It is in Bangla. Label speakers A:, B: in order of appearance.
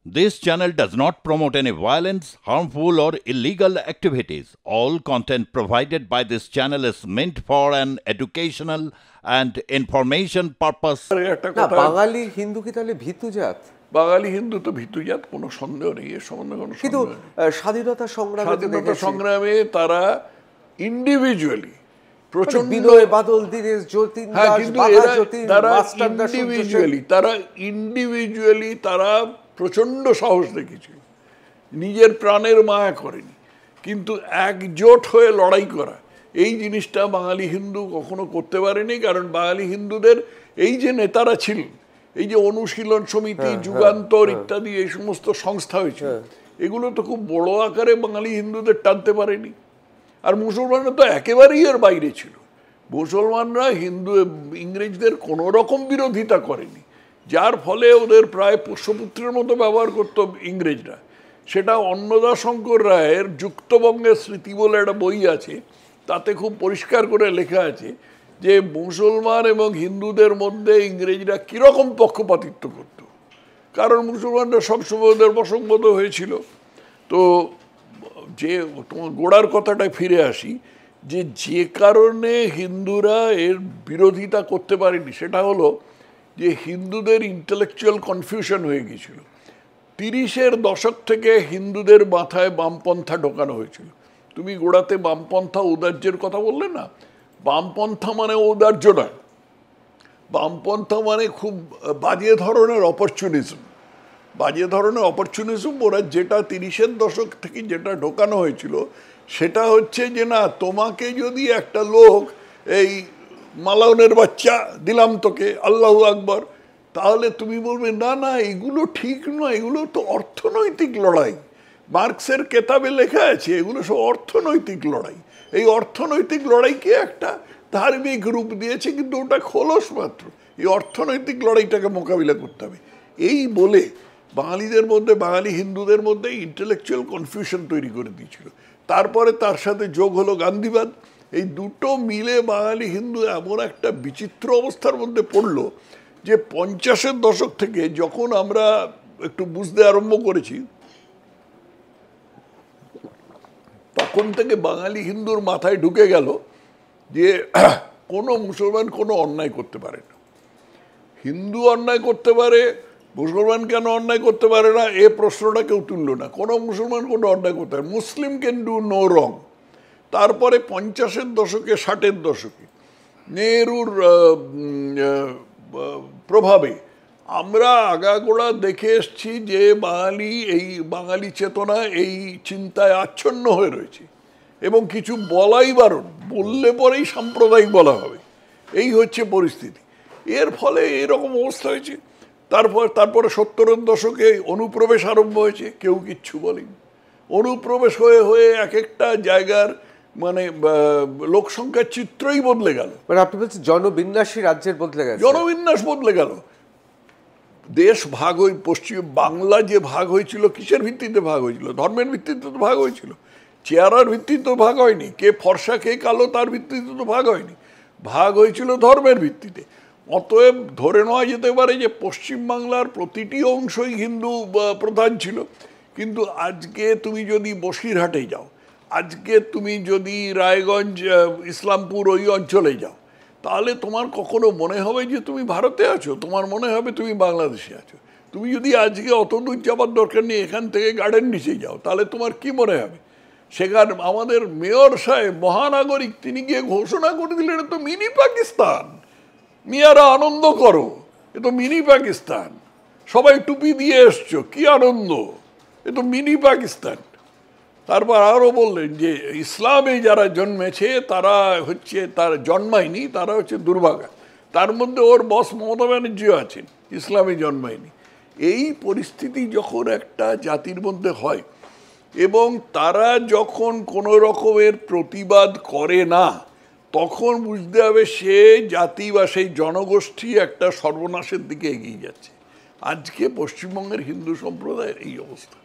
A: This channel does not promote any violence, harmful, or illegal activities. All content provided by this channel is meant for an educational and information purpose.
B: একটা
C: না
B: কথা,
C: বাঙালি হিন্দু কি তাহলে ভীতু জাত?
B: বাঙালি হিন্দু তো ভীতুজাত, কোনো সন্দেহ নেই, এর সম্বন্ধে কোনো
C: কিন্তু
B: সন্দেহ নেই।
C: স্বাধীনতা সংগ্রামে তো
B: স্বাধীনতা
C: দেখেছি,
B: সংগ্রামে তারা ইন্ডিভিজুয়ালি প্রচন্ড,
C: বিনয় বাদল, দীনেশ, যতীন
B: হ্যাঁ,
C: দাস,
B: কিন্তু
C: বাঘা
B: এরা
C: যতীন,
B: তারা
C: মাস্টারদা সূর্য সেন।
B: ইন্ডিভিজুয়ালি তারা প্রচন্ড সাহস দেখিয়েছিল, নিজের প্রাণের মায়া করেনি, কিন্তু একজোট হয়ে লড়াই করা এই জিনিসটা বাঙালি হিন্দু কখনো করতে পারেনি। কারণ বাঙালি হিন্দুদের এই যে নেতারা ছিলেন, এই যে অনুশীলন সমিতি, যুগান্তর ইত্যাদি এই সমস্ত সংস্থা হয়েছে, এগুলো তো খুব বড় আকারে বাঙালি হিন্দুদের টানতে পারেনি। আর মুসলমানরা তো একেবারেই এর বাইরে ছিল। মুসলমানরা ইংরেজদের কোনো রকম বিরোধিতা করেনি, যার ফলে ওদের প্রায় পোষ্যপুত্রের মতো ব্যবহার করত ইংরেজরা। সেটা অন্নদাশঙ্কর রায়ের যুক্তবঙ্গের স্মৃতি বলে একটা বই আছে, তাতে খুব পরিষ্কার করে লেখা আছে যে মুসলমান এবং হিন্দুদের মধ্যে ইংরেজরা কীরকম পক্ষপাতিত্ব করত। কারণ মুসলমানরা সবসময় ওদের বশংগত হয়েছিল। তো যে তোমার গোড়ার কথাটায় ফিরে আসি, যে কারণে হিন্দুরা এর বিরোধিতা করতে পারেনি সেটা হলো যে হিন্দুদের ইন্টেলেকচুয়াল কনফিউশন হয়ে গিয়েছিল। 30-এর দশক থেকে হিন্দুদের মাথায় বামপন্থা ঢোকানো হয়েছিল। তুমি গোড়াতে বামপন্থা ঔদার্যের কথা বললে না, বামপন্থা মানে ঔদার্য নয়, বামপন্থা মানে খুব বাজে ধরনের অপরচুনিজম। বাজে ধরনের অপরচুনিজম ওরা যেটা 30-এর দশক থেকে যেটা ঢোকানো হয়েছিল সেটা হচ্ছে যে না, তোমাকে যদি একটা লোক এই মালাউনের বাচ্চা দিলাম তোকে, আল্লাহু আকবর, তাহলে তুমি বলবে না না এগুলো ঠিক নয়, এগুলো তো অর্থনৈতিক লড়াই। মার্কসের কেতাবে লেখা আছে এগুলো সব অর্থনৈতিক লড়াই। এই অর্থনৈতিক লড়াইকে একটা ধার্মিক রূপ দিয়েছে, কিন্তু ওটা খোলস মাত্র। এই অর্থনৈতিক লড়াইটাকে মোকাবিলা করতে হবে এই বলে বাঙালিদের মধ্যে, বাঙালি হিন্দুদের মধ্যে ইন্টেলেকচুয়াল কনফিউশন তৈরি করে দিয়েছিল। তারপরে তার সাথে যোগ হলো গান্ধীবাদ। এই দুটো মিলে বাঙালি হিন্দু এমন একটা বিচিত্র অবস্থার মধ্যে পড়লো যে 50-এর দশক থেকে যখন আমরা একটু বুঝতে আরম্ভ করেছি, তখন থেকে বাঙালি হিন্দুর মাথায় ঢুকে গেল যে কোনো মুসলমান কোনো অন্যায় করতে পারে না। হিন্দু অন্যায় করতে পারে, মুসলমান কেন অন্যায় করতে পারে না এ প্রশ্নটা কেউ তুলল না। কোনো মুসলমান কোনো অন্যায় করতে পারে, মুসলিম ক্যান ডু নো রং। তারপরে 50-এর দশকে, 60-এর দশকে নেহরুর প্রভাবে আমরা আগাগোড়া দেখে এসছি যে বাঙালি চেতনা এই চিন্তায় আচ্ছন্ন হয়ে রয়েছে, এবং কিছু বলাই বারণ, বললে পরেই সাম্প্রদায়িক বলা হবে, এই হচ্ছে পরিস্থিতি। এর ফলে এরকম অবস্থা হয়েছে। তারপরে 70-এর দশকে অনুপ্রবেশ আরম্ভ হয়েছে, কেউ কিচ্ছু বলেনি। অনুপ্রবেশ হয়ে হয়ে এক একটা জায়গার মানে লোকসংখ্যার চিত্রই বদলে গেল।
C: মানে আপনি বলছেন জনবিন্যাসী রাজ্যের বদলে গেছে,
B: জনবিন্যাস বদলে গেল। দেশ ভাগ হয়ে, পশ্চিম বাংলা যে ভাগ হয়েছিল কিসের ভিত্তিতে ভাগ হয়েছিল? ধর্মের ভিত্তিতে তো ভাগ হয়েছিল, চেহারার ভিত্তিতে তো ভাগ হয়নি। কে ফর্সা কে কালো তার ভিত্তিতে তো ভাগ হয়নি, ভাগ হয়েছিল ধর্মের ভিত্তিতে। অতএব ধরে নেওয়া যেতে পারে যে পশ্চিমবাংলার প্রতিটি অংশই হিন্দু প্রধান ছিল। কিন্তু আজকে তুমি যদি বসিরহাটে যাও, আজকে তুমি যদি রায়গঞ্জ, ইসলামপুর ওই অঞ্চলে যাও, তাহলে তোমার কখনো মনে হবে যে তুমি ভারতে আছো, তোমার মনে হবে তুমি বাংলাদেশে আছো। তুমি যদি আজকে অত দূর যাবার দরকার নেই, এখান থেকে গার্ডেন নিচে যাও, তাহলে তোমার কি মনে হবে? সেখানে আমাদের মেয়র সাহেব, মহানাগরিক, তিনি গিয়ে ঘোষণা করে দিলেন এটা তো মিনি পাকিস্তান, মিয়ারা আনন্দ করো, এ তো মিনি পাকিস্তান, সবাই টুপি দিয়ে এসছো, কি আনন্দ, এ তো মিনি পাকিস্তান। তারপর আরও বললেন যে ইসলামে যারা জন্মেছে তারা হচ্ছে, তার জন্মায়নি, তারা হচ্ছে দুর্ভাগা। তার মধ্যে ওর বস মমতা ব্যানার্জিও আছেন, ইসলামে জন্মায়নি। এই পরিস্থিতি যখন একটা জাতির মধ্যে হয় এবং তারা যখন কোনো রকমের প্রতিবাদ করে না, তখন বুঝতে হবে সে জাতি বা সেই জনগোষ্ঠী একটা সর্বনাশের দিকে এগিয়ে যাচ্ছে। আজকে পশ্চিমবঙ্গের হিন্দু সম্প্রদায়ের এই অবস্থা।